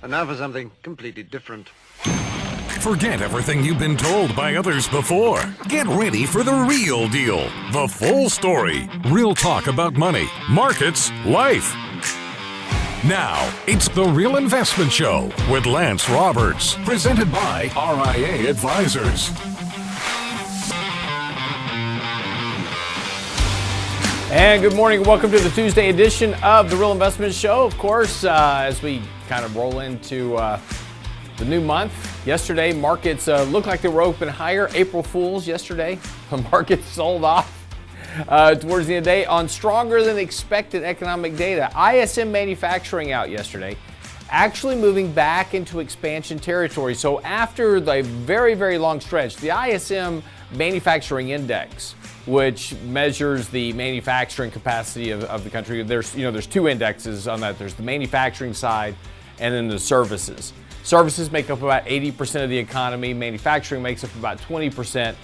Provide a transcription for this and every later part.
And now for something completely different. Forget everything you've been told by others before. Get ready for the real deal, the full story. Real talk about money, markets, life. Now, it's The Real Investment Show with Lance Roberts, presented by RIA Advisors. And good morning. Welcome to the Tuesday edition of The Real Investment Show. Of course, as we kind of roll into the new month, yesterday markets looked like they were open higher. April Fools yesterday. The markets sold off towards the end of the day on stronger than expected economic data. ISM manufacturing out yesterday, actually moving back into expansion territory. So after the very, very long stretch, the ISM manufacturing index, which measures the manufacturing capacity of the country. There's two indexes on that. There's the manufacturing side and then the services. Services make up about 80% of the economy. Manufacturing makes up about 20%.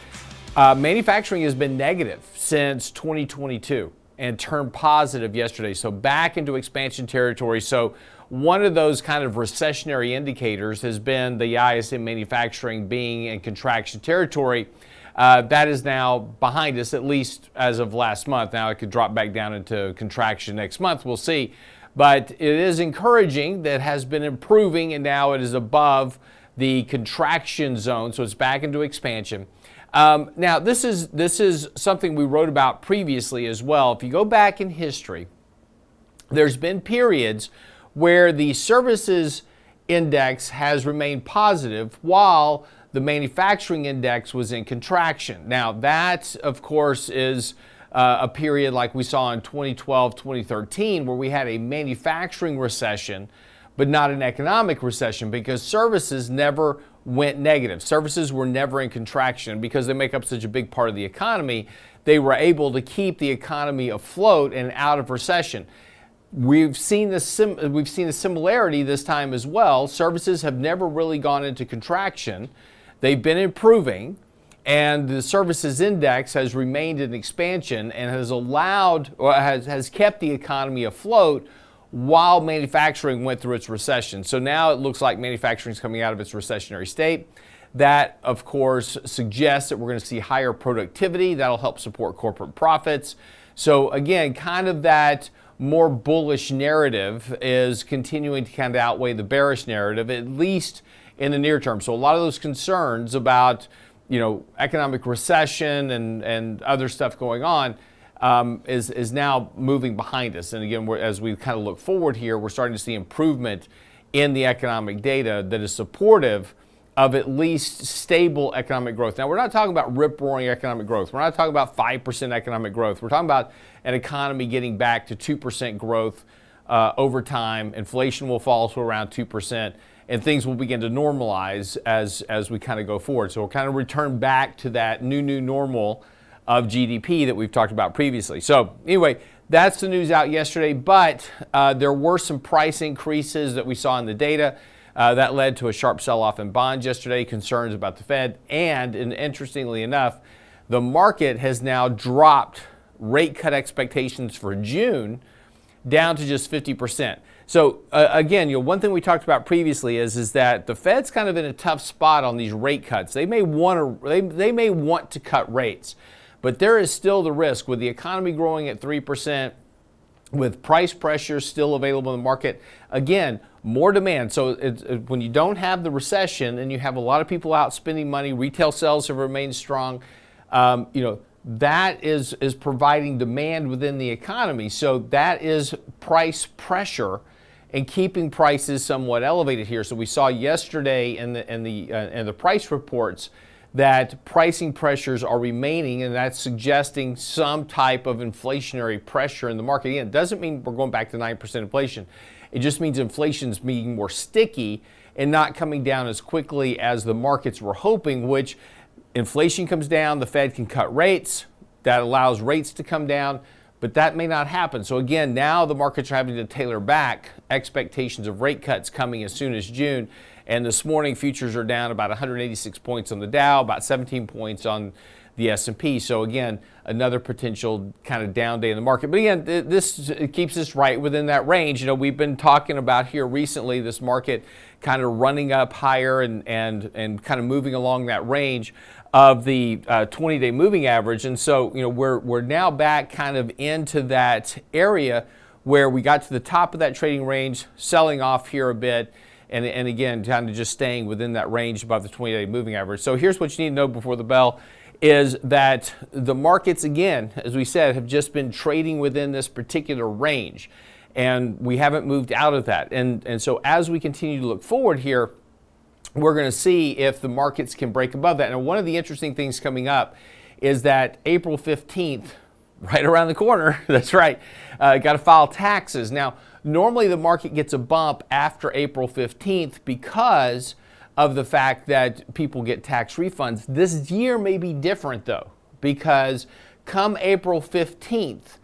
Manufacturing has been negative since 2022 and turned positive yesterday. So back into expansion territory. So one of those kind of recessionary indicators has been the ISM manufacturing being in contraction territory. That is now behind us, at least as of last month. Now it could drop back down into contraction next month. We'll see. But it is encouraging that it has been improving, and now it is above the contraction zone, so it's back into expansion. Now, this is something we wrote about previously as well. If you go back in history, there's been periods where the services index has remained positive while the manufacturing index was in contraction. Now that, of course, is a period like we saw in 2012, 2013, where we had a manufacturing recession, but not an economic recession, because services never went negative. Services were never in contraction. Because they make up such a big part of the economy, they were able to keep the economy afloat and out of recession. We've seen a similarity this time as well. Services have never really gone into contraction. They've been improving, and the services index has remained in expansion and has allowed, or has kept the economy afloat while manufacturing went through its recession. So now it looks like manufacturing is coming out of its recessionary state. That, of course, suggests that we're going to see higher productivity. That'll help support corporate profits. So again, kind of that more bullish narrative is continuing to kind of outweigh the bearish narrative, at least in the near term. So a lot of those concerns about, economic recession and other stuff going on is now moving behind us. And again, as we kind of look forward here, we're starting to see improvement in the economic data that is supportive of at least stable economic growth. Now, we're not talking about rip-roaring economic growth. We're not talking about 5% economic growth. We're talking about an economy getting back to 2% growth over time. Inflation will fall to around 2%, and things will begin to normalize as we kind of go forward. So we'll kind of return back to that new normal of GDP that we've talked about previously. So anyway, that's the news out yesterday, but there were some price increases that we saw in the data. That led to a sharp sell-off in bonds yesterday, concerns about the Fed, and interestingly enough, the market has now dropped rate cut expectations for June down to just 50%. So again, one thing we talked about previously is that the Fed's kind of in a tough spot on these rate cuts. They may want to cut rates, but there is still the risk with the economy growing at 3%, with price pressures still available in the market. Again, more demand. So when you don't have the recession and you have a lot of people out spending money, retail sales have remained strong. That is providing demand within the economy. So that is price pressure and keeping prices somewhat elevated here. So we saw yesterday in the price reports that pricing pressures are remaining, and that's suggesting some type of inflationary pressure in the market. Again, it doesn't mean we're going back to 9% inflation. It just means inflation's being more sticky and not coming down as quickly as the markets were hoping, which inflation comes down, the Fed can cut rates, that allows rates to come down, but that may not happen. So again, now the markets are having to tailor back expectations of rate cuts coming as soon as June. And this morning, futures are down about 186 points on the Dow, about 17 points on the S&P. So again, another potential kind of down day in the market. But again, this keeps us right within that range. We've been talking about here recently this market kind of running up higher and kind of moving along that range of the 20-day moving average. And so, we're now back kind of into that area where we got to the top of that trading range, selling off here a bit. And again, kind of just staying within that range above the 20-day moving average. So here's what you need to know before the bell is that the markets, again, as we said, have just been trading within this particular range. And we haven't moved out of that. And so as we continue to look forward here, we're going to see if the markets can break above that. And one of the interesting things coming up is that April 15th, right around the corner, that's right, got to file taxes. Now, normally the market gets a bump after April 15th because of the fact that people get tax refunds. This year may be different though, because come April 15th,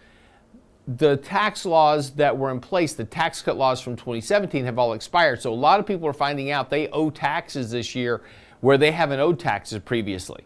the tax laws that were in place, the tax cut laws from 2017 have all expired. So a lot of people are finding out they owe taxes this year where they haven't owed taxes previously.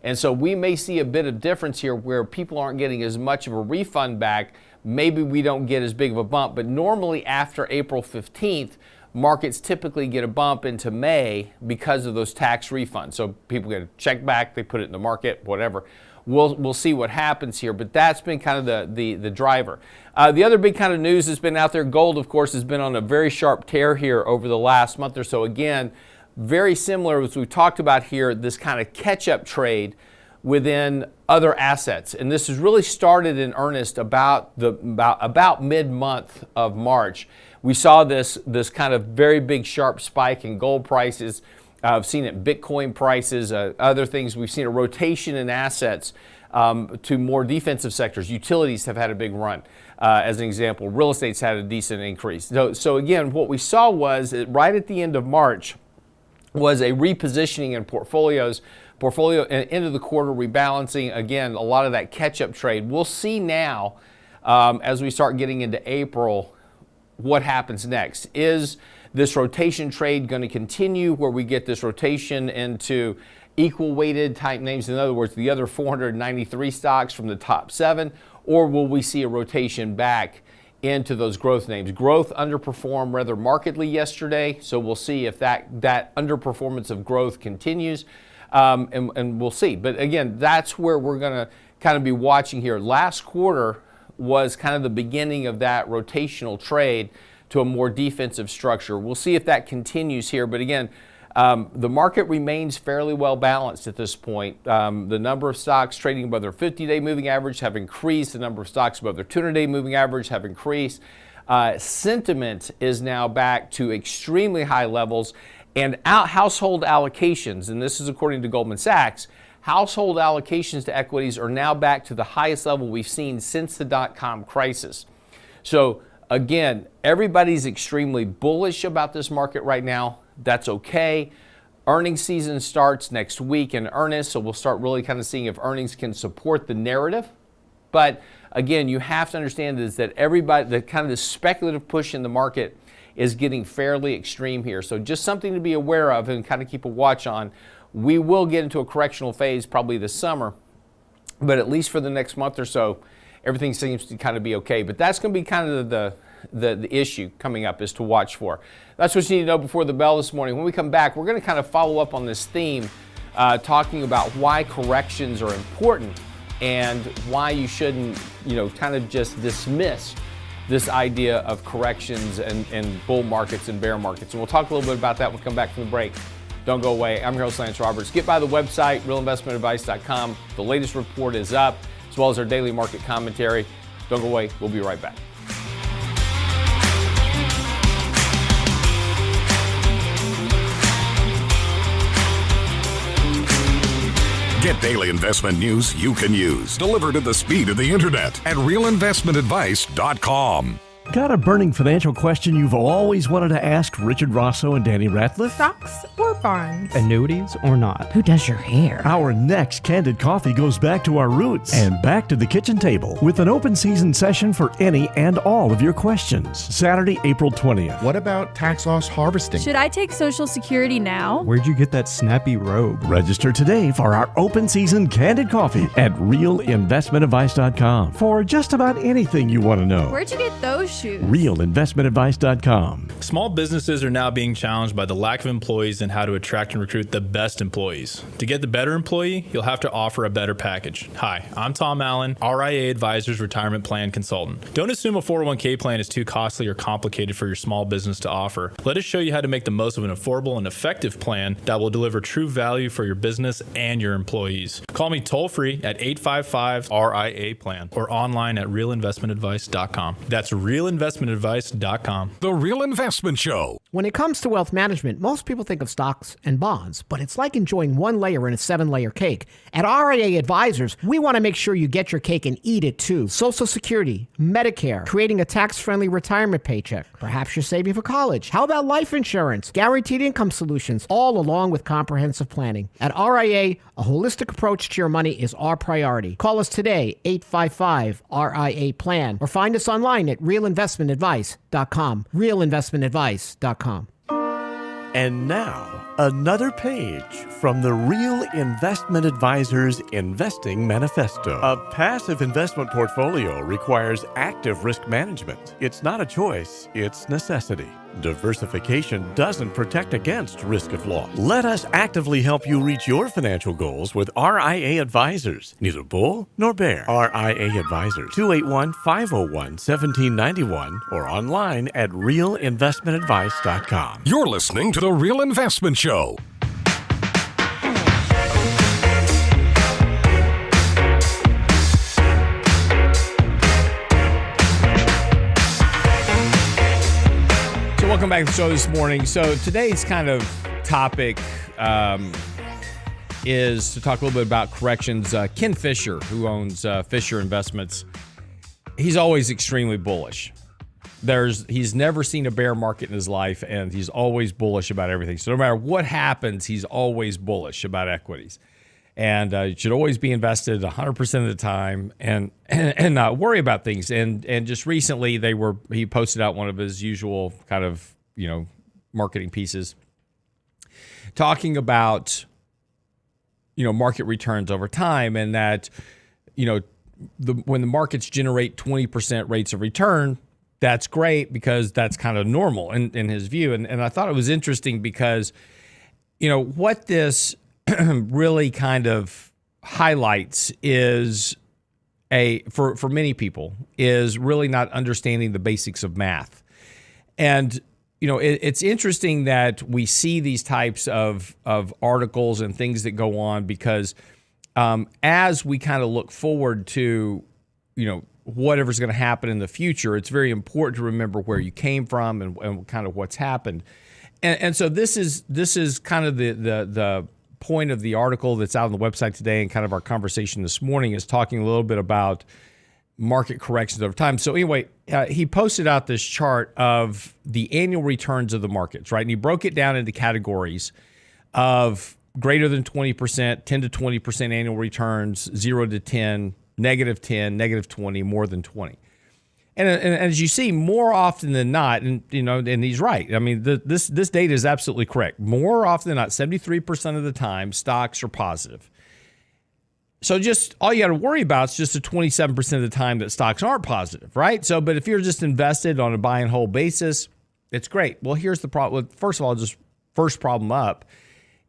And so we may see a bit of difference here where people aren't getting as much of a refund back. Maybe we don't get as big of a bump, but normally after April 15th, markets typically get a bump into May because of those tax refunds. So people get a check back, they put it in the market, whatever. We'll see what happens here, but that's been kind of the driver. The other big kind of news that's been out there, gold, of course, has been on a very sharp tear here over the last month or so. Again, very similar as we talked about here, this kind of catch-up trade within other assets. And this has really started in earnest about mid-month of March. We saw this kind of very big sharp spike in gold prices. I've seen it in Bitcoin prices, other things. We've seen a rotation in assets to more defensive sectors. Utilities have had a big run. As an example, real estate's had a decent increase. So again, what we saw was right at the end of March was a repositioning in portfolio end of the quarter rebalancing. Again, a lot of that catch-up trade. We'll see now as we start getting into April what happens next. Is this rotation trade going to continue where we get this rotation into equal weighted type names? In other words, the other 493 stocks from the top 7, or will we see a rotation back into those growth names? Growth underperformed rather markedly yesterday, so we'll see if that underperformance of growth continues, and we'll see. But again, that's where we're going to kind of be watching here. Last quarter, was kind of the beginning of that rotational trade to a more defensive structure. We'll see if that continues here, but again, the market remains fairly well balanced at this point. The number of stocks trading above their 50-day moving average have increased. The number of stocks above their 200-day moving average have increased. Sentiment is now back to extremely high levels, and household allocations, and this is according to Goldman Sachs, household allocations to equities are now back to the highest level we've seen since the dot-com crisis. So again, everybody's extremely bullish about this market right now. That's okay. Earnings season starts next week in earnest, so we'll start really kind of seeing if earnings can support the narrative. But again, you have to understand is that the kind of the speculative push in the market is getting fairly extreme here. So just something to be aware of and kind of keep a watch on. We will get into a correctional phase probably this summer, but at least for the next month or so, everything seems to kind of be okay. But that's going to be kind of the issue coming up is to watch for. That's what you need to know before the bell this morning. When we come back, we're going to kind of follow up on this theme, talking about why corrections are important and why you shouldn't, kind of just dismiss this idea of corrections and bull markets and bear markets. And we'll talk a little bit about that when we come back from the break. Don't go away. I'm your host, Lance Roberts. Get by the website, realinvestmentadvice.com. The latest report is up, as well as our daily market commentary. Don't go away. We'll be right back. Get daily investment news you can use, delivered at the speed of the internet at realinvestmentadvice.com. Got a burning financial question you've always wanted to ask Richard Rosso and Danny Ratliff? Stocks or bonds? Annuities or not? Who does your hair? Our next Candid Coffee goes back to our roots and back to the kitchen table with an open season session for any and all of your questions. Saturday, April 20th. What about tax loss harvesting? Should I take Social Security now? Where'd you get that snappy robe? Register today for our open season Candid Coffee at realinvestmentadvice.com for just about anything you want to know. Where'd you get those shoes? realinvestmentadvice.com. Small businesses are now being challenged by the lack of employees and how to attract and recruit the best employees. To get the better employee, you'll have to offer a better package. Hi, I'm Tom Allen, RIA Advisors Retirement Plan Consultant. Don't assume a 401k plan is too costly or complicated for your small business to offer. Let us show you how to make the most of an affordable and effective plan that will deliver true value for your business and your employees. Call me toll-free at 855-RIA-PLAN or online at realinvestmentadvice.com. That's realinvestmentadvice.com. The Real Investment Show. When it comes to wealth management, most people think of stocks and bonds, but it's like enjoying one layer in a 7-layer cake. At RIA Advisors, we want to make sure you get your cake and eat it too. Social Security, Medicare, creating a tax-friendly retirement paycheck. Perhaps you're saving for college. How about life insurance, guaranteed income solutions, all along with comprehensive planning? At RIA, a holistic approach to your money is our priority. Call us today, 855-RIA-PLAN, or find us online at realinvestmentadvice.com. realinvestmentadvice.com. And now, another page from the Real Investment Advisors Investing Manifesto. A passive investment portfolio requires active risk management. It's not a choice, it's necessity. Diversification doesn't protect against risk of loss. Let us actively help you reach your financial goals with RIA Advisors. Neither bull nor bear. RIA Advisors, 281-501-1791 or online at realinvestmentadvice.com. You're listening to The Real Investment Show. Welcome back to the show this morning. So today's kind of topic is to talk a little bit about corrections. Ken Fisher, who owns Fisher Investments, he's always extremely bullish. He's never seen a bear market in his life, and he's always bullish about everything. So no matter what happens, he's always bullish about equities. And you should always be invested 100% of the time and not worry about things. And just recently he posted out one of his usual kind of, marketing pieces talking about, market returns over time, and that, when the markets generate 20% rates of return, that's great because that's kind of normal in his view. And I thought it was interesting because, what this really kind of highlights is for many people is really not understanding the basics of math. And it's interesting that we see these types of articles and things that go on because as we kind of look forward to whatever's going to happen in the future, it's very important to remember where you came from and kind of what's happened. And so this is kind of the point of the article that's out on the website today, and kind of our conversation this morning is talking a little bit about market corrections over time. So anyway, he posted out this chart of the annual returns of the markets, right? And he broke it down into categories of greater than 20%, 10 to 20% annual returns, 0 to 10, negative 10, negative 20, more than 20. And as you see, more often than not, and he's right. I mean, this data is absolutely correct. More often than not, 73% of the time, stocks are positive. So just all you got to worry about is just the 27% of the time that stocks aren't positive, right? So, but if you're just invested on a buy and hold basis, it's great. Well, here's the problem. First of all, just first problem up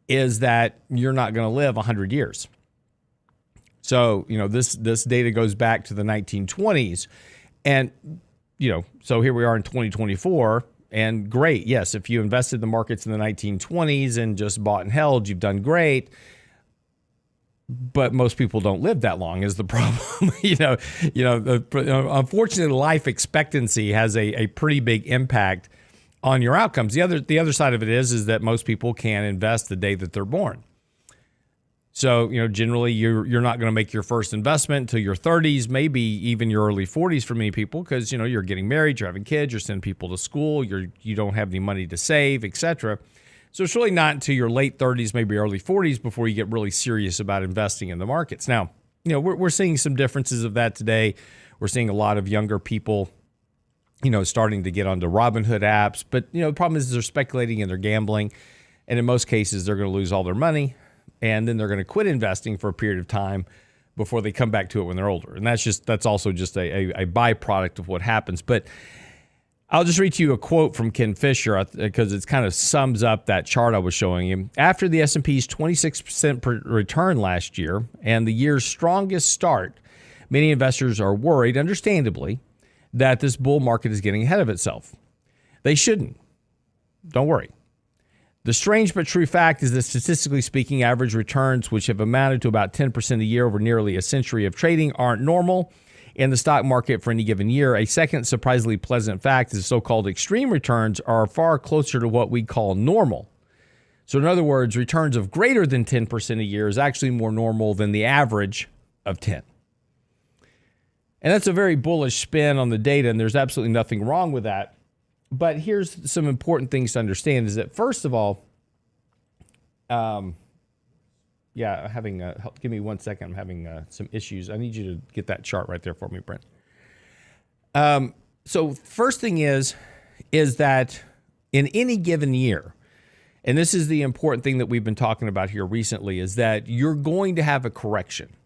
is that you're not going to live 100 years. So, this data goes back to the 1920s. And, so here we are in 2024. And great. Yes, if you invested in the markets in the 1920s and just bought and held, you've done great. But most people don't live that long is the problem. Unfortunately, life expectancy has a pretty big impact on your outcomes. The other side of it is that most people can't invest the day that they're born. So, generally you're not going to make your first investment until your 30s, maybe even your early 40s for many people, because, you're getting married, you're having kids, you're sending people to school, you don't have any money to save, etc. So it's really not until your late 30s, maybe early 40s, before you get really serious about investing in the markets. Now, we're seeing some differences of that today. We're seeing a lot of younger people, starting to get onto Robinhood apps. But, the problem is they're speculating and they're gambling. And in most cases, they're going to lose all their money. And then they're going to quit investing for a period of time before they come back to it when they're older. And that's also just a byproduct of what happens. But I'll just read to you a quote from Ken Fisher because it kind of sums up that chart I was showing you. After the S&P's 26% return last year and the year's strongest start, many investors are worried, understandably, that this bull market is getting ahead of itself. They shouldn't. Don't worry. The strange but true fact is that statistically speaking, average returns, which have amounted to about 10% a year over nearly a century of trading, aren't normal in the stock market for any given year. A second surprisingly pleasant fact is so-called extreme returns are far closer to what we call normal. So in other words, returns of greater than 10% a year is actually more normal than the average of 10. And that's a very bullish spin on the data, and there's absolutely nothing wrong with that. But here's some important things to understand is that, first of all, give me 1 second. I'm having some issues. I need you to get that chart right there for me, Brent. So first thing is that in any given year, and this is the important thing that we've been talking about here recently, is that you're going to have a correction.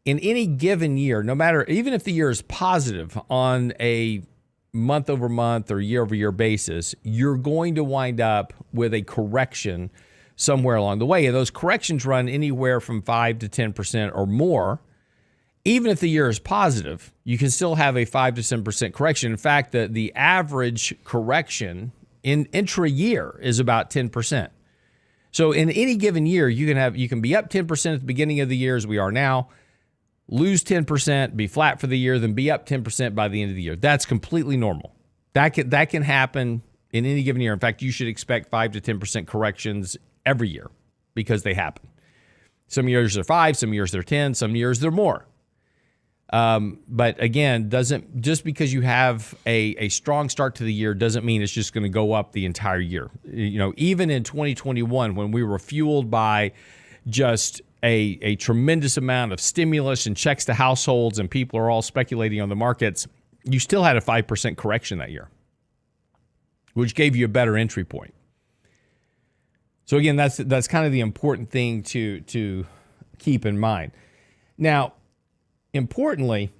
In any given year, no matter, even if the year is positive on a month over month or year over year basis, you're going to wind up with a correction somewhere along the way. And those corrections run anywhere from 5 to 10% or more. Even if the year is positive, you can still have a 5 to 7% correction. In fact, the average correction in intra-year is about 10%. So in any given year, you can be up 10% at the beginning of the year as we are now, lose 10%, be flat for the year, then be up 10% by the end of the year. That's completely normal. That can happen in any given year. In fact, you should expect 5 to 10% corrections every year because they happen. Some years they're 5, some years they're 10, some years they're more. But again, just because you have a strong start to the year doesn't mean it's just going to go up the entire year. Even in 2021, when we were fueled by just a tremendous amount of stimulus and checks to households and people are all speculating on the markets, you still had a 5% correction that year, which gave you a better entry point. So again, that's kind of the important thing to keep in mind. Now, importantly,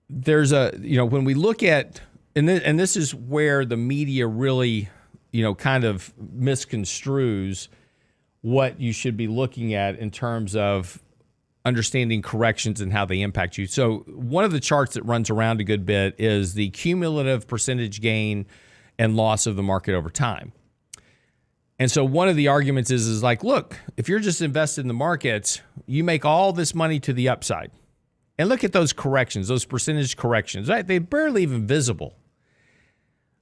there's when we look at, and this is where the media really, kind of misconstrues what you should be looking at in terms of understanding corrections and how they impact you. So one of the charts that runs around a good bit is the cumulative percentage gain and loss of the market over time. And so one of the arguments is like, look, if you're just invested in the markets, you make all this money to the upside. And look at those corrections, those percentage corrections, right? They're barely even visible,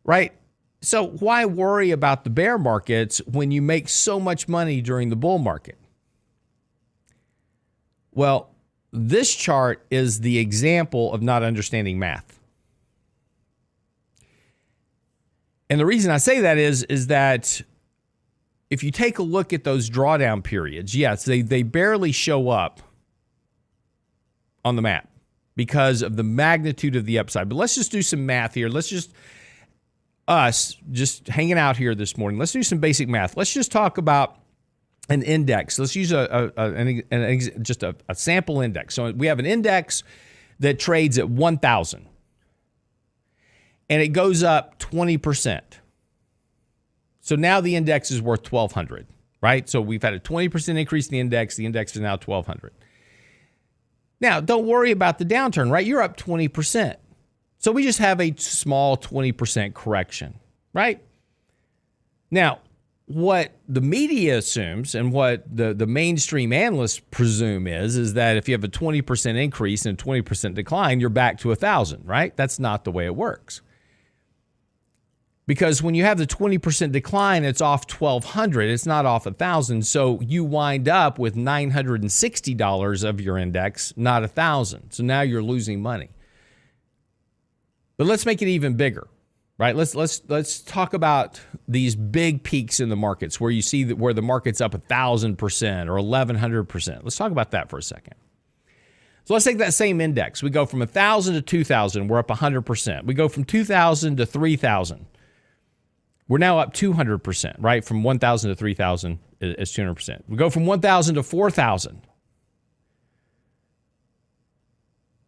right? So why worry about the bear markets when you make so much money during the bull market? Well, this chart is the example of not understanding math. And the reason I say that is that if you take a look at those drawdown periods, yes, they barely show up on the map because of the magnitude of the upside. But let's just do some math here. Let's just hanging out here this morning. Let's do some basic math. Let's just talk about an index. Let's use just a sample index. So we have an index that trades at 1,000, and it goes up 20%. So now the index is worth 1,200, right? So we've had a 20% increase in the index. The index is now 1,200. Now, don't worry about the downturn, right? You're up 20%. So we just have a small 20% correction, right? Now, what the media assumes and what the mainstream analysts presume is that if you have a 20% increase and a 20% decline, you're back to 1,000, right? That's not the way it works. Because when you have the 20% decline, it's off 1,200. It's not off 1,000. So you wind up with $960 of your index, not 1,000. So now you're losing money. But let's make it even bigger, right? Let's talk about these big peaks in the markets where you see that where the market's up 1,000% or 1,100%. Let's talk about that for a second. So let's take that same index. We go from 1,000 to 2,000. We're up 100%. We go from 2,000 to 3,000. We're now up 200%, right? From 1,000 to 3,000 is 200%. We go from 1,000 to 4,000,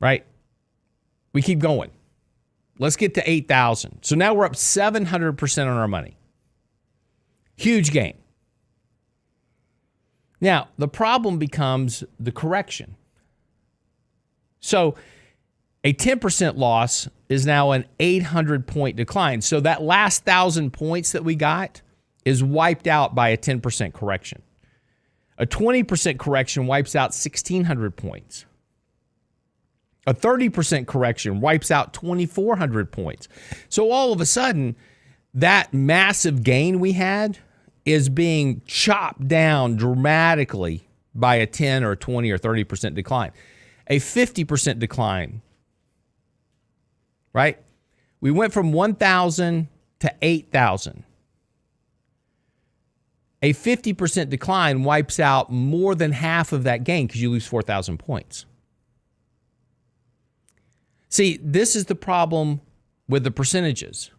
right? We keep going. Let's get to 8,000. So now we're up 700% on our money. Huge gain. Now, the problem becomes the correction. So a 10% loss is now an 800-point decline. So that last 1,000 points that we got is wiped out by a 10% correction. A 20% correction wipes out 1,600 points. A 30% correction wipes out 2,400 points. So all of a sudden, that massive gain we had is being chopped down dramatically by a 10 or 20 or 30% decline. A 50% decline, right? We went from 1,000 to 8,000. A 50% decline wipes out more than half of that gain because you lose 4,000 points. See, this is the problem with the percentages.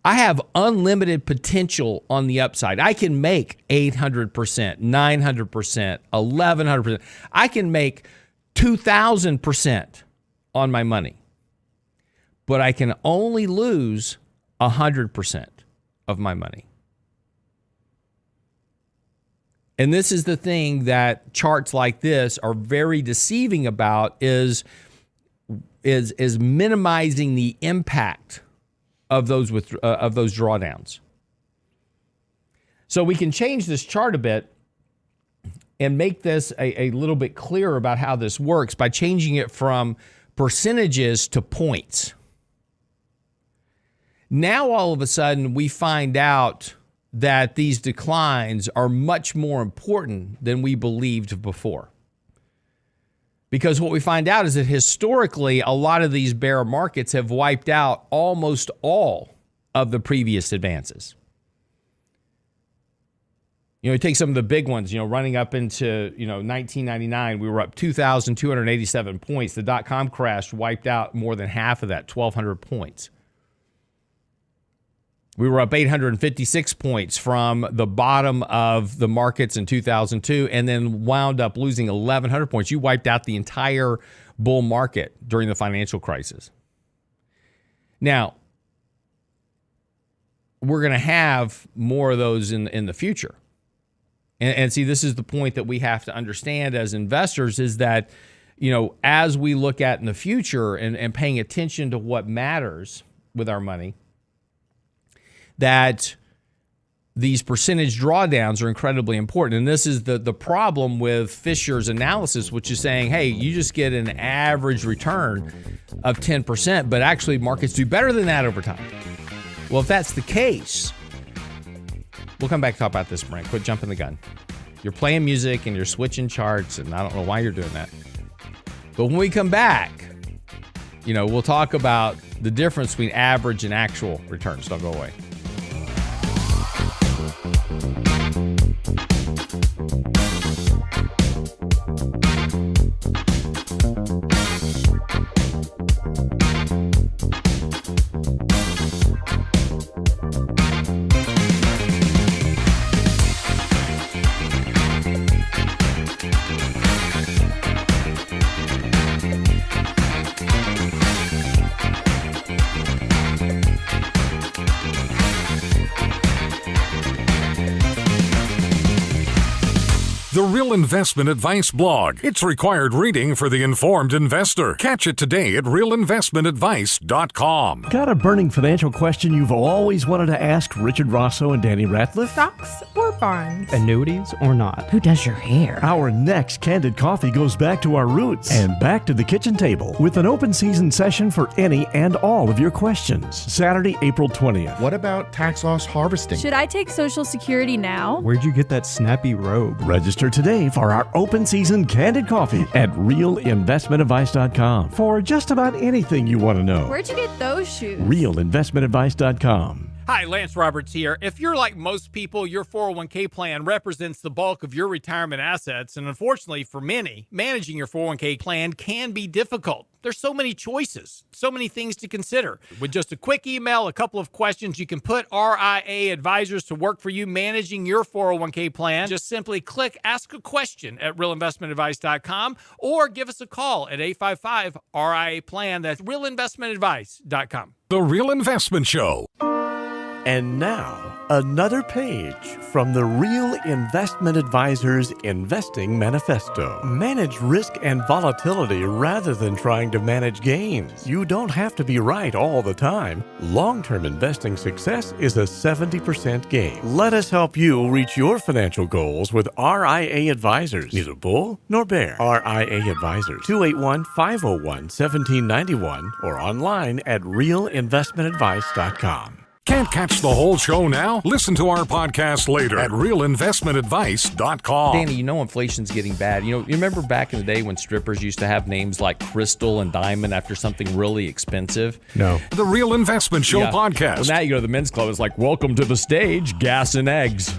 I have unlimited potential on the upside. I can make 800%, 900%, 1,100%. I can make 2,000% on my money. But I can only lose 100% of my money. And this is the thing that charts like this are very deceiving about is minimizing the impact of those drawdowns. So we can change this chart a bit and make this a little bit clearer about how this works by changing it from percentages to points. Now all of a sudden we find out that these declines are much more important than we believed before. Because what we find out is that historically, a lot of these bear markets have wiped out almost all of the previous advances. You take some of the big ones, running up into, 1999, we were up 2,287 points. The dot-com crash wiped out more than half of that, 1,200 points. We were up 856 points from the bottom of the markets in 2002 and then wound up losing 1,100 points. You wiped out the entire bull market during the financial crisis. Now, we're going to have more of those in the future. And see, this is the point that we have to understand as investors is that, as we look at in the future and paying attention to what matters with our money, that these percentage drawdowns are incredibly important. And this is the problem with Fisher's analysis, which is saying, hey, you just get an average return of 10%, but actually markets do better than that over time. Well, if that's the case, we'll come back to talk about this, Brent. Quit jumping the gun. You're playing music and you're switching charts, and I don't know why you're doing that. But when we come back, we'll talk about the difference between average and actual returns. Don't go away. The Real Investment Advice blog. It's required reading for the informed investor. Catch it today at realinvestmentadvice.com. Got a burning financial question you've always wanted to ask Richard Rosso and Danny Ratliff? Stocks or bonds? Annuities or not? Who does your hair? Our next Candid Coffee goes back to our roots and back to the kitchen table with an open season session for any and all of your questions. Saturday, April 20th. What about tax loss harvesting? Should I take Social Security now? Where'd you get that snappy robe? Register today for our open season Candid Coffee at realinvestmentadvice.com for just about anything you want to know. Where'd you get those shoes? realinvestmentadvice.com. Hi, Lance Roberts here. If you're like most people, your 401k plan represents the bulk of your retirement assets. And unfortunately for many, managing your 401k plan can be difficult. There's so many choices, so many things to consider. With just a quick email, a couple of questions, you can put RIA advisors to work for you managing your 401k plan. Just simply click Ask a Question at realinvestmentadvice.com or give us a call at 855-RIA-PLAN. That's realinvestmentadvice.com. The Real Investment Show. And now, another page from the Real Investment Advisors Investing Manifesto. Manage risk and volatility rather than trying to manage gains. You don't have to be right all the time. Long-term investing success is a 70% gain. Let us help you reach your financial goals with RIA Advisors. Neither bull nor bear. RIA Advisors, 281-501-1791 or online at realinvestmentadvice.com. Can't catch the whole show now? Listen to our podcast later at realinvestmentadvice.com. Danny, inflation's getting bad. You remember back in the day when strippers used to have names like Crystal and Diamond after something really expensive? No. The Real Investment Show podcast. Well, now you go to the men's club, it's like, welcome to the stage, gas and eggs.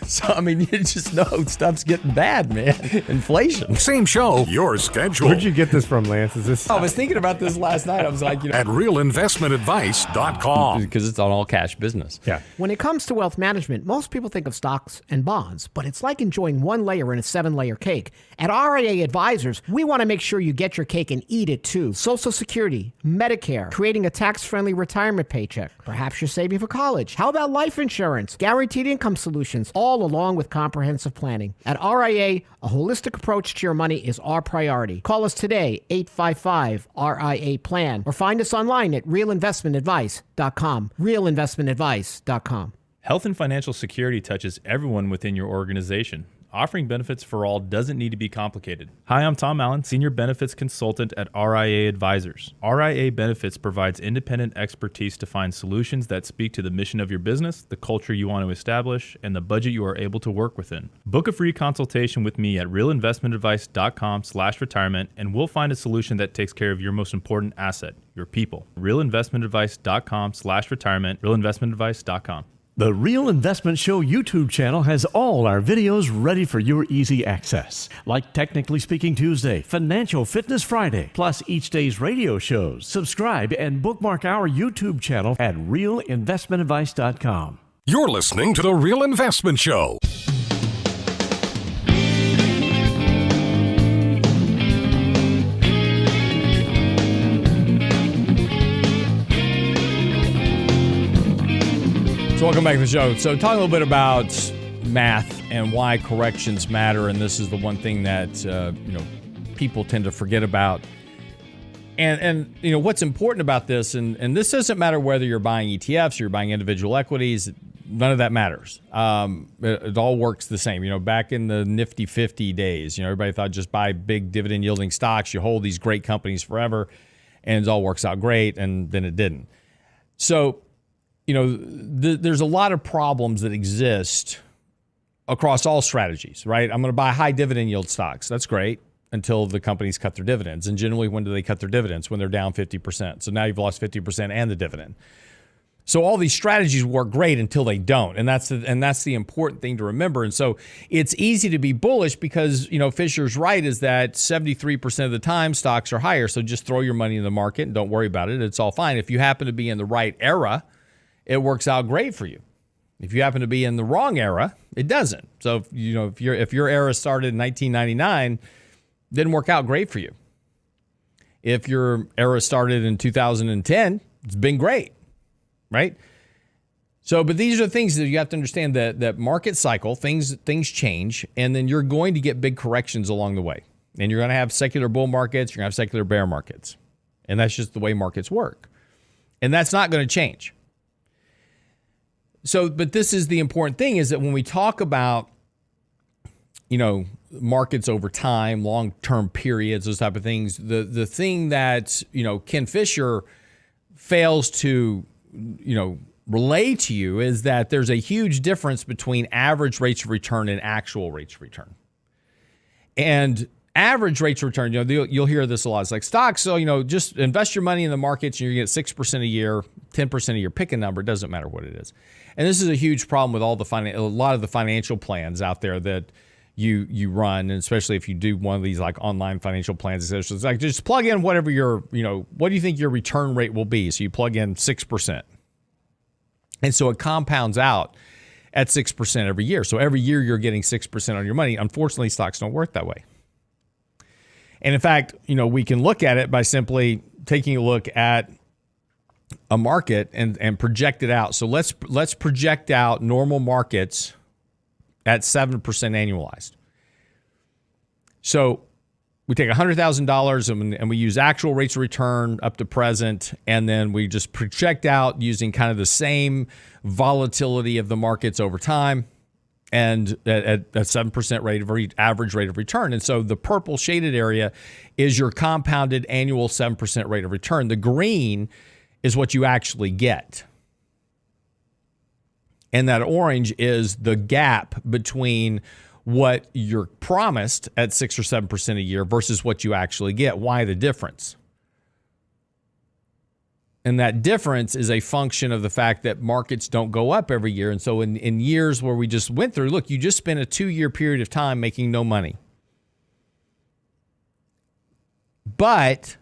So, you just know stuff's getting bad, man. Inflation. Same show, your schedule. Where'd you get this from, Lance? Is this? I was thinking about this last night. I was like, at realinvestmentadvice.com. Because it's on all cash business. Yeah. When it comes to wealth management, most people think of stocks and bonds, but it's like enjoying one layer in a 7-layer cake. At RIA Advisors, we want to make sure you get your cake and eat it too. Social Security, Medicare, creating a tax-friendly retirement paycheck. Perhaps you're saving for college. How about life insurance, guaranteed income solutions, all along with comprehensive planning. At RIA, a holistic approach to your money is our priority. Call us today, 855-RIA-PLAN, or find us online at realinvestmentadvice.com. realinvestmentadvice.com. Health and financial security touches everyone within your organization. Offering benefits for all doesn't need to be complicated. Hi, I'm Tom Allen, Senior Benefits Consultant at RIA Advisors. RIA Benefits provides independent expertise to find solutions that speak to the mission of your business, the culture you want to establish, and the budget you are able to work within. Book a free consultation with me at realinvestmentadvice.com/retirement, and we'll find a solution that takes care of your most important asset, your people. realinvestmentadvice.com/retirement, realinvestmentadvice.com. The Real Investment Show YouTube channel has all our videos ready for your easy access, like Technically Speaking Tuesday, Financial Fitness Friday, plus each day's radio shows. Subscribe and bookmark our YouTube channel at realinvestmentadvice.com. You're listening to The Real Investment Show. So welcome back to the show. So talk a little bit about math and why corrections matter, and this is the one thing that people tend to forget about. And what's important about this, and this doesn't matter whether you're buying ETFs or you're buying individual equities, none of that matters. It all works the same. Back in the Nifty 50 days, everybody thought just buy big dividend yielding stocks, you hold these great companies forever, and it all works out great, and then it didn't. So, there's a lot of problems that exist across all strategies, right? I'm going to buy high dividend yield stocks. That's great. Until the companies cut their dividends. And generally, when do they cut their dividends? When they're down 50%. So now you've lost 50% and the dividend. So all these strategies work great until they don't. And that's the important thing to remember. And so it's easy to be bullish because, Fisher's right is that 73% of the time stocks are higher. So just throw your money in the market and don't worry about it. It's all fine. If you happen to be in the right era, it works out great for you. If you happen to be in the wrong era, it doesn't. So if your era started in 1999, didn't work out great for you. If your era started in 2010, it's been great, right? So, but these are the things that you have to understand, that market cycle, things change, and then you're going to get big corrections along the way. And you're going to have secular bull markets, you're going to have secular bear markets. And that's just the way markets work. And that's not going to change. So, but this is the important thing, is that when we talk about, markets over time, long-term periods, those type of things, the thing that, Ken Fisher fails to, relay to you is that there's a huge difference between average rates of return and actual rates of return. And average rates of return, you'll hear this a lot. It's like stocks, so, just invest your money in the markets and you get 6% a year, 10% a year, pick a number, it doesn't matter what it is. And this is a huge problem with a lot of the financial plans out there that you run, and especially if you do one of these like online financial plans, it's like just plug in whatever what do you think your return rate will be? So you plug in 6%. And so it compounds out at 6% every year. So every year you're getting 6% on your money. Unfortunately, stocks don't work that way. And in fact, we can look at it by simply taking a look at a market and project it out. So let's project out normal markets at 7% annualized. So we take $100,000 and we use actual rates of return up to present, and then we just project out using kind of the same volatility of the markets over time, and at a 7% average rate of return. And so the purple shaded area is your compounded annual 7% rate of return. The green is what you actually get. And that orange is the gap between what you're promised at 6 or 7% a year versus what you actually get. Why the difference? And that difference is a function of the fact that markets don't go up every year. And so in years where we just went through, look, you just spent a 2-year period of time making no money. But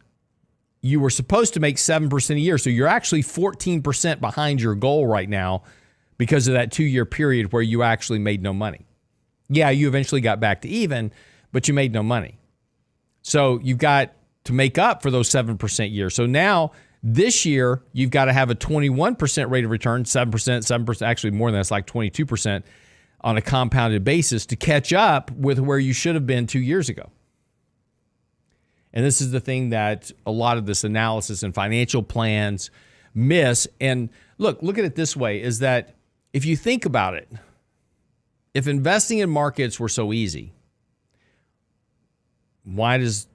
you were supposed to make 7% a year. So you're actually 14% behind your goal right now because of that 2-year period where you actually made no money. Yeah, you eventually got back to even, but you made no money. So you've got to make up for those 7% years. So now this year, you've got to have a 21% rate of return, 7%, actually more than that's like 22% on a compounded basis to catch up with where you should have been 2 years ago. And this is the thing that a lot of this analysis and financial plans miss. And look at it this way, is that if you think about it, if investing in markets were so easy, why does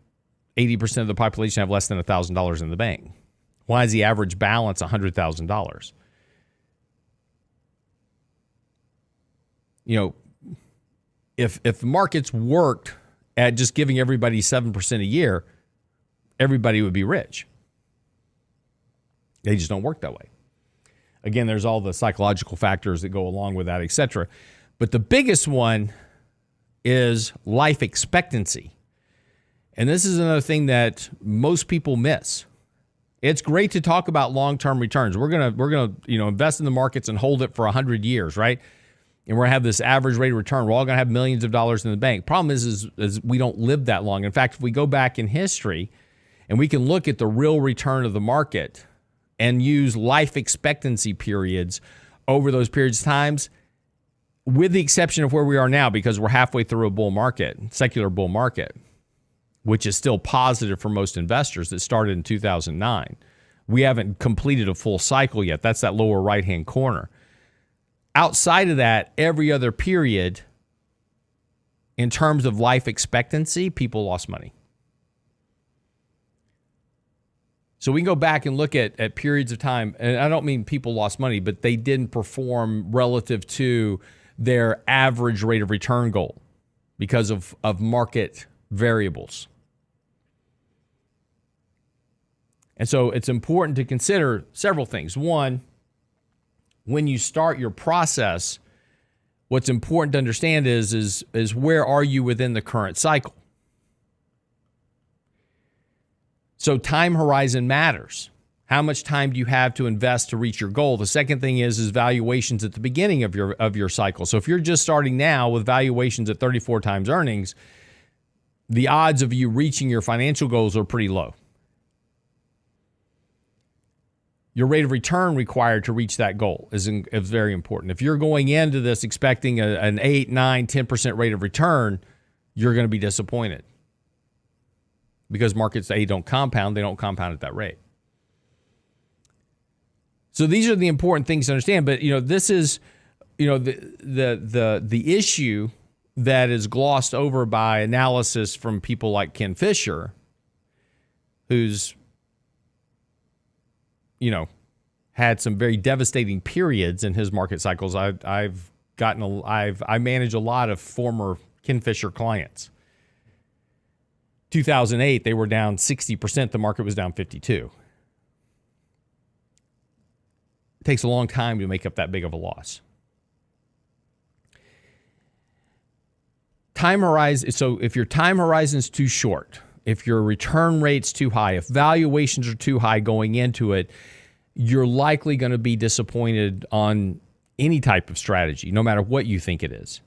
80% of the population have less than $1,000 in the bank? Why is the average balance $100,000? If markets worked at just giving everybody 7% a year, everybody would be rich. They just don't work that way. Again, there's all the psychological factors that go along with that, etc. But the biggest one is life expectancy. And this is another thing that most people miss. It's great to talk about long-term returns. We're gonna invest in the markets and hold it for 100 years, right? And we're gonna have this average rate of return. We're all gonna have millions of dollars in the bank. Problem is we don't live that long. In fact, if we go back in history and we can look at the real return of the market and use life expectancy periods over those periods of times, with the exception of where we are now, because we're halfway through a bull market, secular bull market, which is still positive for most investors that started in 2009. We haven't completed a full cycle yet. That's that lower right-hand corner. Outside of that, every other period, in terms of life expectancy, people lost money. So we can go back and look at periods of time, and I don't mean people lost money, but they didn't perform relative to their average rate of return goal because of market variables. And so it's important to consider several things. One, when you start your process, what's important to understand is where are you within the current cycle? So time horizon matters. How much time do you have to invest to reach your goal? The second thing is valuations at the beginning of your cycle. So if you're just starting now with valuations at 34 times earnings, the odds of you reaching your financial goals are pretty low. Your rate of return required to reach that goal is very important. If you're going into this expecting an 8, 9, 10% rate of return, you're going to be disappointed. Because markets, A, don't compound. They don't compound at that rate. So these are the important things to understand. But, this is, the issue that is glossed over by analysis from people like Ken Fisher, who's, had some very devastating periods in his market cycles. I manage a lot of former Ken Fisher clients. 2008, they were down 60%. The market was down 52%. It takes a long time to make up that big of a loss. Time horizon. So if your time horizon is too short, if your return rate's too high, if valuations are too high going into it, you're likely going to be disappointed on any type of strategy, no matter what you think it is,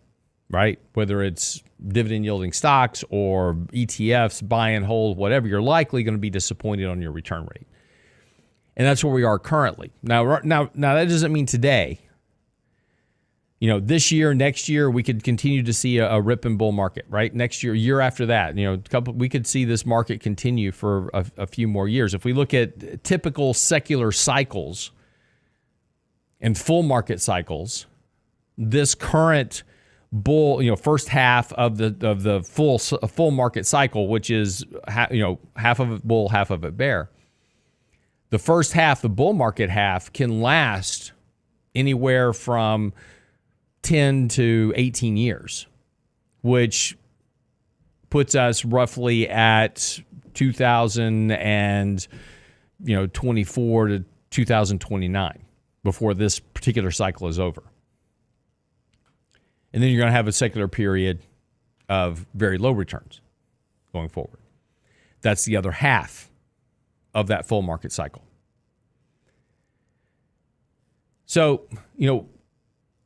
right? Whether it's dividend yielding stocks or ETFs, buy and hold, whatever, you're likely going to be disappointed on your return rate. And that's where we are currently. Now that doesn't mean today. This year, next year, we could continue to see a rip and bull market, right? Next year after that, we could see this market continue for a few more years. If we look at typical secular cycles and full market cycles, this current bull, first half of the full market cycle, which is half of it bull, half of it bear. The first half, the bull market half, can last anywhere from 10 to 18 years, which puts us roughly at 2024 to 2029 before this particular cycle is over. And then you're going to have a secular period of very low returns going forward. That's the other half of that full market cycle. So,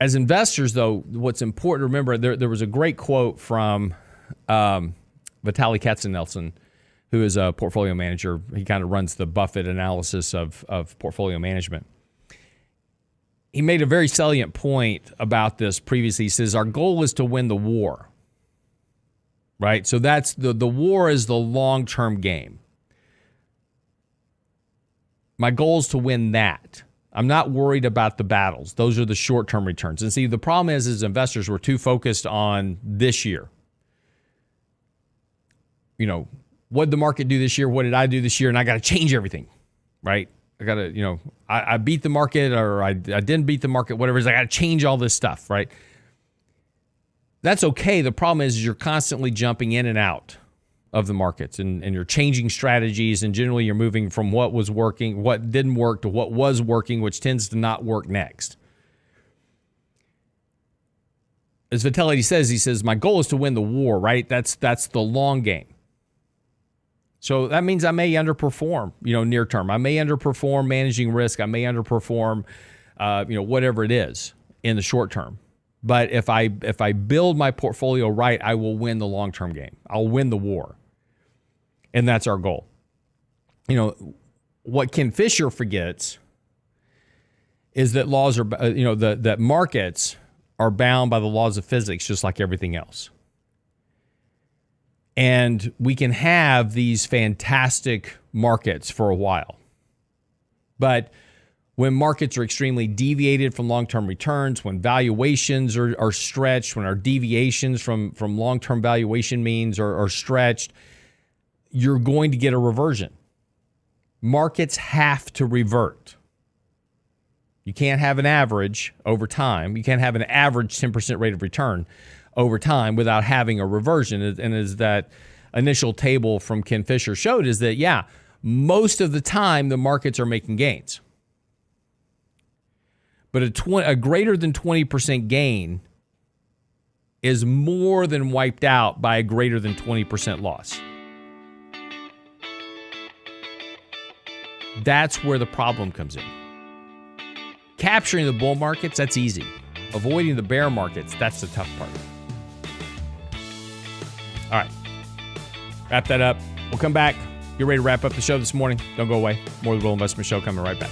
as investors, though, what's important to remember, there was a great quote from Vitaly Katzenelson, who is a portfolio manager. He kind of runs the Buffett analysis of portfolio management. He made a very salient point about this previously. He says, our goal is to win the war, right? So that's the war is the long-term game. My goal is to win that. I'm not worried about the battles. Those are the short-term returns. And see, the problem is, as investors, we're too focused on this year. What did the market do this year? What did I do this year? And I got to change everything, right? I got to, I beat the market, or I didn't beat the market, whatever it is. I got to change all this stuff, right? That's okay. The problem is you're constantly jumping in and out of the markets, and you're changing strategies, and generally you're moving from what was working, what didn't work, to what was working, which tends to not work next. As Vitaly says, he says, my goal is to win the war, right? That's the long game. So that means I may underperform, near term. I may underperform managing risk. I may underperform, whatever it is in the short term. But if I build my portfolio right, I will win the long-term game. I'll win the war. And that's our goal. What Ken Fisher forgets is that laws are, that markets are bound by the laws of physics just like everything else. And we can have these fantastic markets for a while. But when markets are extremely deviated from long-term returns, when valuations are stretched, when our deviations from long-term valuation means are stretched, you're going to get a reversion. Markets have to revert. You can't have an average over time. You can't have an average 10% rate of return over time without having a reversion. And as that initial table from Ken Fisher showed, is that, yeah, most of the time the markets are making gains. But a greater than 20% gain is more than wiped out by a greater than 20% loss. That's where the problem comes in. Capturing the bull markets, that's easy. Avoiding the bear markets, that's the tough part. All right. Wrap that up. We'll come back. Get ready to wrap up the show this morning. Don't go away. More of the Real Investment Show coming right back.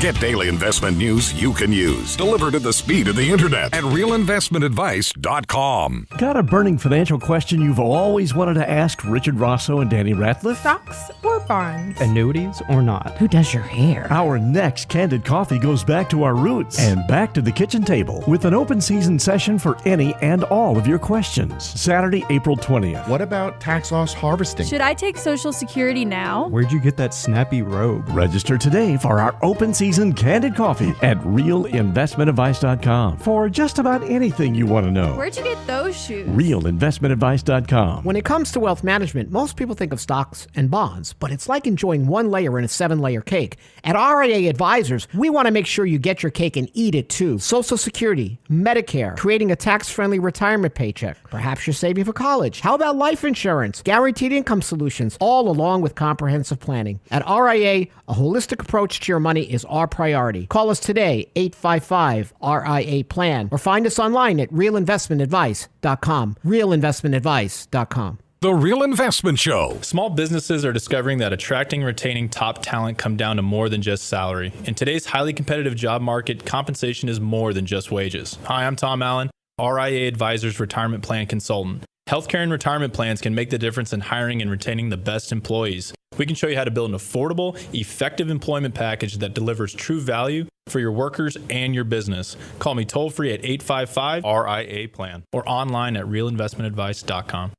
Get daily investment news you can use, delivered at the speed of the internet at realinvestmentadvice.com. Got a burning financial question you've always wanted to ask Richard Rosso and Danny Ratliff? Stocks or bonds? Annuities or not? Who does your hair? Our next Candid Coffee goes back to our roots and back to the kitchen table with an open season session for any and all of your questions. Saturday, April 20th. What about tax loss harvesting? Should I take Social Security now? Where'd you get that snappy robe? Register today for our open season Candid Coffee at realinvestmentadvice.com for just about anything you want to know. Where'd you get those shoes? realinvestmentadvice.com. When it comes to wealth management, most people think of stocks and bonds, but it's like enjoying one layer in a 7-layer cake. At RIA Advisors, we want to make sure you get your cake and eat it too. Social Security, Medicare, creating a tax-friendly retirement paycheck. Perhaps you're saving for college. How about life insurance, guaranteed income solutions, all along with comprehensive planning. At RIA, a holistic approach to your money is our priority. Call us today, 855-RIA-PLAN, or find us online at realinvestmentadvice.com. realinvestmentadvice.com. The Real Investment Show. Small businesses are discovering that attracting and retaining top talent come down to more than just salary. In today's highly competitive job market, compensation is more than just wages. Hi, I'm Tom Allen, RIA Advisors Retirement Plan Consultant. Healthcare and retirement plans can make the difference in hiring and retaining the best employees. We can show you how to build an affordable, effective employment package that delivers true value for your workers and your business. Call me toll-free at 855-RIA-PLAN or online at realinvestmentadvice.com.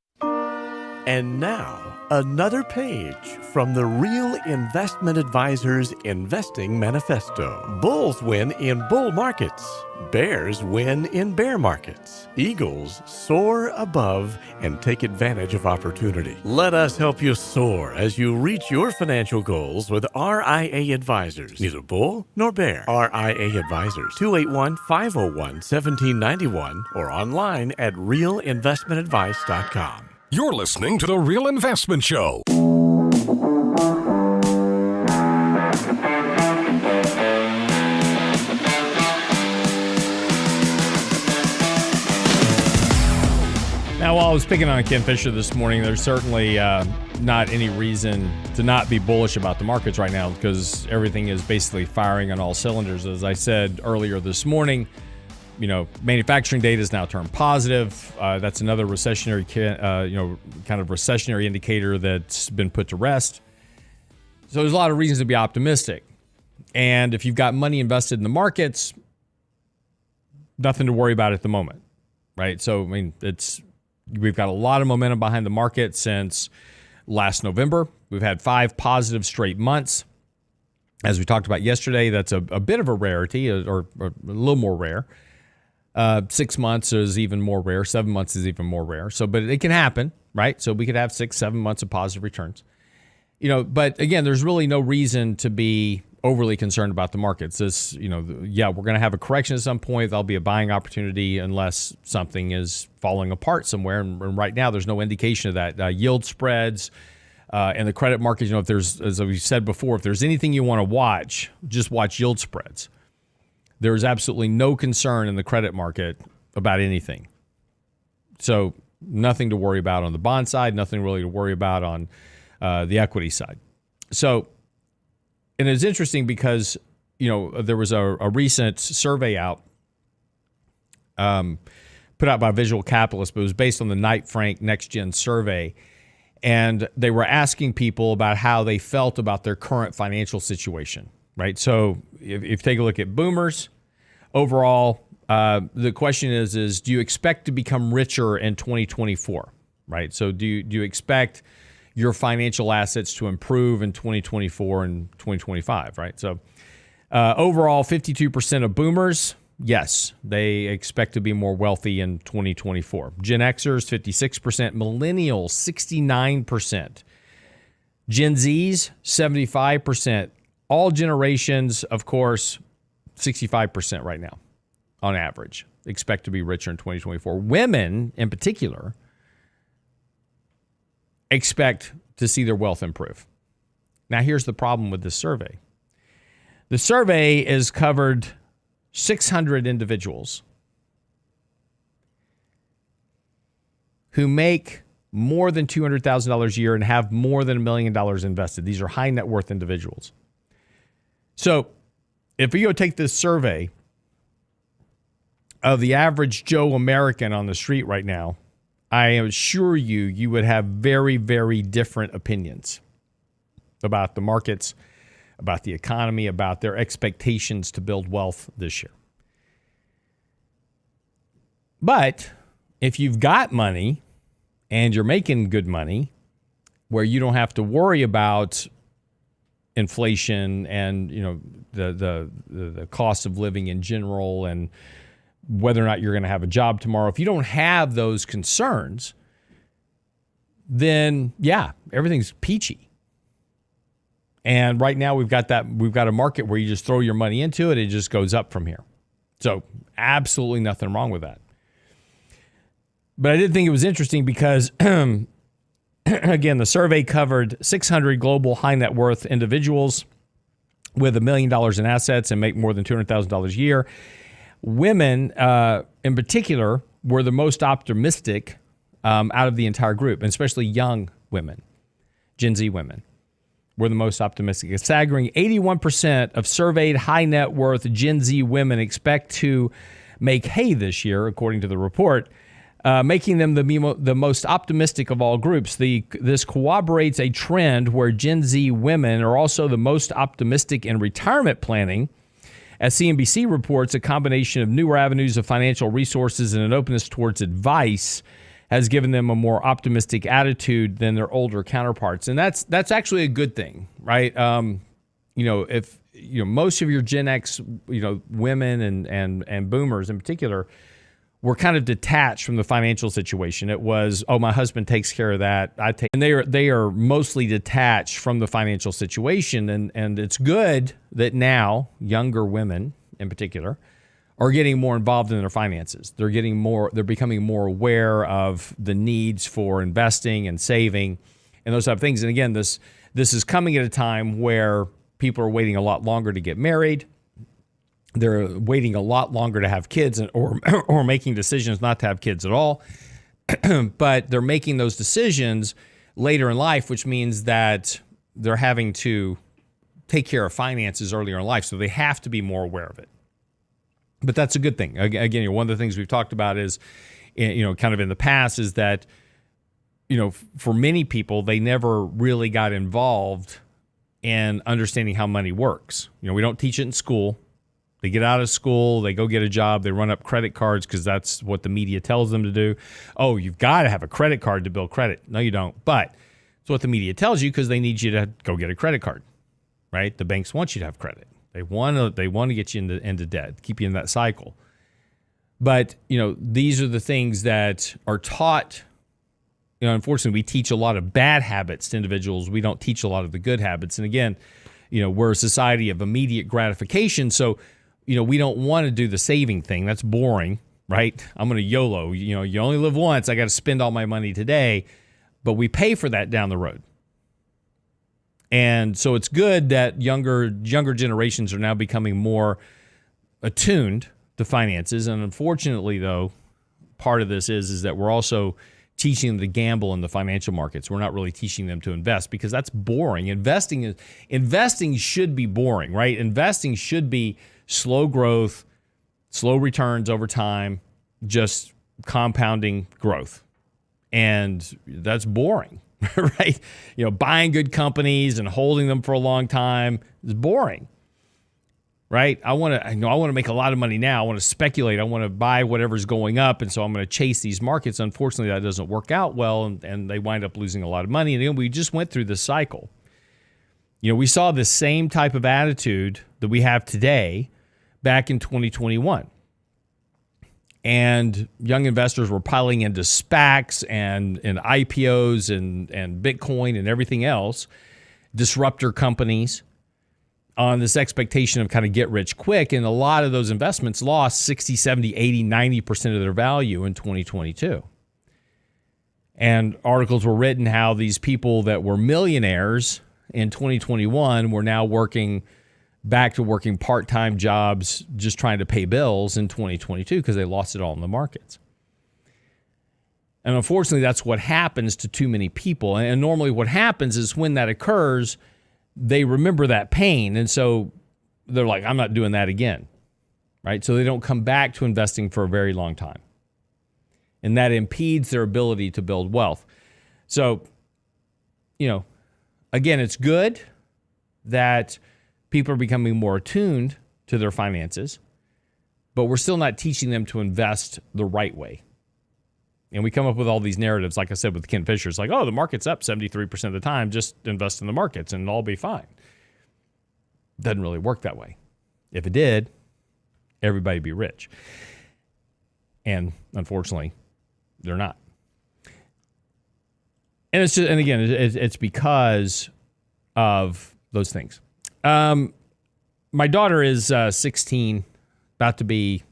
And now, another page from the Real Investment Advisors Investing Manifesto. Bulls win in bull markets. Bears win in bear markets. Eagles soar above and take advantage of opportunity. Let us help you soar as you reach your financial goals with RIA Advisors. Neither bull nor bear. RIA Advisors, 281-501-1791 or online at realinvestmentadvice.com. You're listening to The Real Investment Show. Now, while I was picking on Ken Fisher this morning, there's certainly not any reason to not be bullish about the markets right now because everything is basically firing on all cylinders. As I said earlier this morning, you know, manufacturing data is now turned positive. That's another recessionary, kind of recessionary indicator that's been put to rest. So there's a lot of reasons to be optimistic. And if you've got money invested in the markets, nothing to worry about at the moment, right? So, I mean, we've got a lot of momentum behind the market since last November. We've had 5 positive straight months. As we talked about yesterday, that's a bit of a rarity or a little more rare. 6 months is even more rare. 7 months is even more rare. So, but it can happen, right? So we could have 6-7 months of positive returns. But again, there's really no reason to be overly concerned about the markets. This, we're going to have a correction at some point. There'll be a buying opportunity unless something is falling apart somewhere. And right now, there's no indication of that. Yield spreads and the credit markets, if there's, as we said before, if there's anything you want to watch, just watch yield spreads. There is absolutely no concern in the credit market about anything. So nothing to worry about on the bond side, nothing really to worry about on the equity side. So, and it's interesting because, there was a recent survey out, put out by Visual Capitalist, but it was based on the Knight Frank Next Gen survey. And they were asking people about how they felt about their current financial situation, right? So if you take a look at boomers, overall, the question is do you expect to become richer in 2024, right? So do you expect your financial assets to improve in 2024 and 2025, right? So overall, 52% of boomers, yes, they expect to be more wealthy in 2024. Gen Xers, 56%. Millennials, 69%. Gen Zs, 75%. All generations, of course, 65% right now, on average, expect to be richer in 2024. Women, in particular, expect to see their wealth improve. Now, here's the problem with this survey. The survey has covered 600 individuals who make more than $200,000 a year and have more than $1 million invested. These are high net worth individuals. So if you go take this survey of the average Joe American on the street right now, I assure you would have very, very different opinions about the markets, about the economy, about their expectations to build wealth this year. But if you've got money and you're making good money where you don't have to worry about inflation and, the cost of living in general and whether or not you're going to have a job tomorrow, if you don't have those concerns, then yeah, everything's peachy. And right now we've got a market where you just throw your money into it. It just goes up from here. So absolutely nothing wrong with that. But I did think it was interesting because, again, the survey covered 600 global high net worth individuals with $1 million in assets and make more than $200,000 a year. Women, in particular, were the most optimistic out of the entire group, and especially young women, Gen Z women, were the most optimistic. A staggering 81% of surveyed high net worth Gen Z women expect to make hay this year, according to the report, making them the most optimistic of all groups. This corroborates a trend where Gen Z women are also the most optimistic in retirement planning. As CNBC reports, a combination of newer avenues of financial resources and an openness towards advice has given them a more optimistic attitude than their older counterparts. And that's actually a good thing, right? If most of your Gen X, women and boomers in particular were kind of detached from the financial situation. It was, oh, my husband takes care of that. And they are mostly detached from the financial situation. And it's good that now younger women in particular are getting more involved in their finances. They're becoming more aware of the needs for investing and saving and those type of things. And again, this is coming at a time where people are waiting a lot longer to get married. They're waiting a lot longer to have kids or making decisions not to have kids at all. But they're making those decisions later in life, which means that they're having to take care of finances earlier in life. So they have to be more aware of it. But that's a good thing. Again, one of the things we've talked about is, kind of in the past is that, for many people, they never really got involved in understanding how money works. We don't teach it in school. They get out of school, they go get a job, they run up credit cards because that's what the media tells them to do. Oh, you've got to have a credit card to build credit. No, you don't. But it's what the media tells you because they need you to go get a credit card, right? The banks want you to have credit. They want to get you into debt, keep you in that cycle. But, these are the things that are taught unfortunately, we teach a lot of bad habits to individuals. We don't teach a lot of the good habits. And again, we're a society of immediate gratification. So, we don't want to do the saving thing. That's boring, right? I'm going to YOLO. You only live once. I got to spend all my money today. But we pay for that down the road. And so it's good that younger generations are now becoming more attuned to finances. And unfortunately, though, part of this is that we're also teaching them to gamble in the financial markets. We're not really teaching them to invest because that's boring. Investing should be boring, right? Investing should be slow growth, slow returns over time, just compounding growth. And that's boring, right? Buying good companies and holding them for a long time is boring, right? I want to make a lot of money now. I want to speculate. I want to buy whatever's going up, and so I'm going to chase these markets. Unfortunately, that doesn't work out well, and they wind up losing a lot of money. And we just went through this cycle. We saw the same type of attitude that we have today back in 2021. And young investors were piling into SPACs and IPOs and Bitcoin and everything else, disruptor companies, on this expectation of kind of get rich quick. And a lot of those investments lost 60, 70, 80, 90% of their value in 2022. And articles were written how these people that were millionaires in 2021 were now back to working part-time jobs, just trying to pay bills in 2022 because they lost it all in the markets. And unfortunately, that's what happens to too many people. And normally what happens is when that occurs, they remember that pain. And so they're like, I'm not doing that again, right? So they don't come back to investing for a very long time. And that impedes their ability to build wealth. So, again, it's good that people are becoming more attuned to their finances, but we're still not teaching them to invest the right way. And we come up with all these narratives, like I said, with Ken Fisher. It's like, the market's up 73% of the time. Just invest in the markets and it'll all be fine. Doesn't really work that way. If it did, everybody'd be rich. And unfortunately, they're not. And it's because of those things. My daughter is 16, about to be,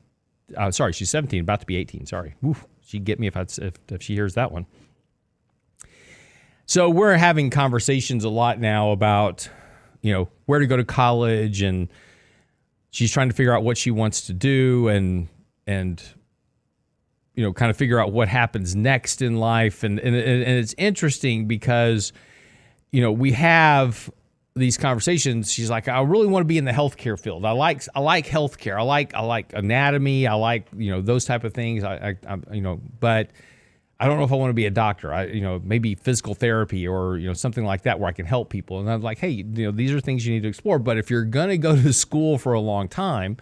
she's 17, about to be 18. Sorry. Oof, she'd get me if she hears that one. So we're having conversations a lot now about, where to go to college, and she's trying to figure out what she wants to do and kind of figure out what happens next in life. And it's interesting because, we have these conversations. She's like, I really want to be in the healthcare field. I like healthcare. I like anatomy. I like, those type of things. But I don't know if I want to be a doctor. Maybe physical therapy or, something like that where I can help people. And I'm like, hey, these are things you need to explore. But if you're going to go to school for a long time,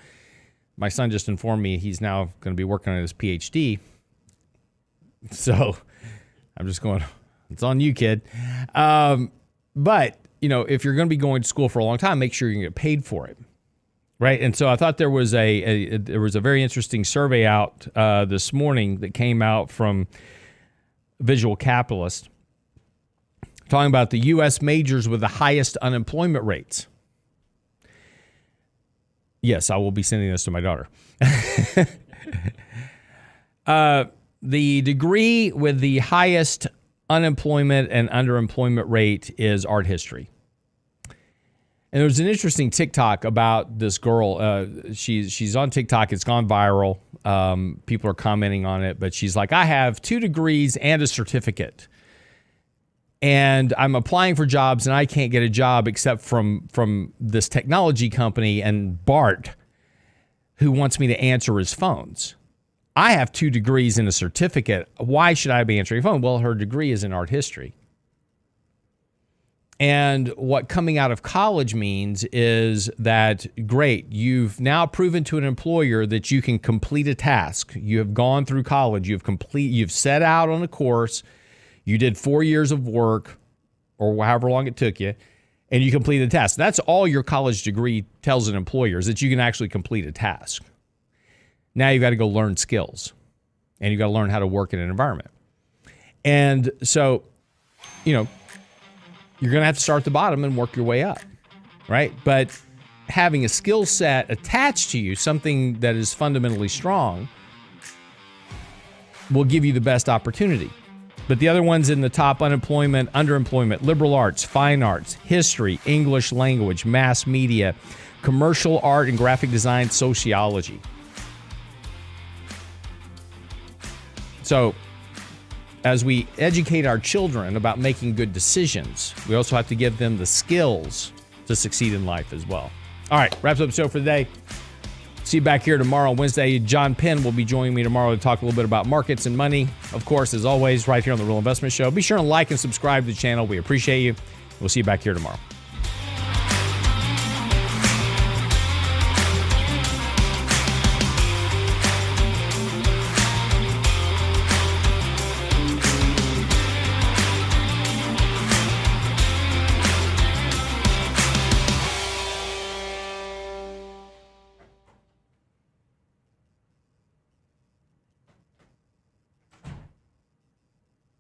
my son just informed me he's now going to be working on his PhD. So I'm just going, it's on you, kid. But if you're going to be going to school for a long time, make sure you can get paid for it, right? And so I thought there was a very interesting survey out this morning that came out from Visual Capitalist talking about the U.S. majors with the highest unemployment rates. Yes, I will be sending this to my daughter. The degree with the highest unemployment and underemployment rate is art history. And there was an interesting TikTok about this girl. She's on TikTok. It's gone viral. People are commenting on it. But she's like, I have 2 degrees and a certificate. And I'm applying for jobs, and I can't get a job except from this technology company and Bart, who wants me to answer his phones. I have 2 degrees and a certificate. Why should I be answering a phone? Well, her degree is in art history. And what coming out of college means is that, great, you've now proven to an employer that you can complete a task. You have gone through college. You've set out on a course. You did 4 years of work or however long it took you, and you completed the task. That's all your college degree tells an employer, is that you can actually complete a task. Now you've got to go learn skills, and you've got to learn how to work in an environment. And so, you're going to have to start at the bottom and work your way up, right? But having a skill set attached to you, something that is fundamentally strong, will give you the best opportunity. But the other ones in the top: unemployment, underemployment, liberal arts, fine arts, history, English language, mass media, commercial art and graphic design, sociology. So as we educate our children about making good decisions, we also have to give them the skills to succeed in life as well. All right, wraps up the show for the day. See you back here tomorrow, Wednesday. John Penn will be joining me tomorrow to talk a little bit about markets and money. Of course, as always, right here on The Real Investment Show. Be sure to like and subscribe to the channel. We appreciate you. We'll see you back here tomorrow.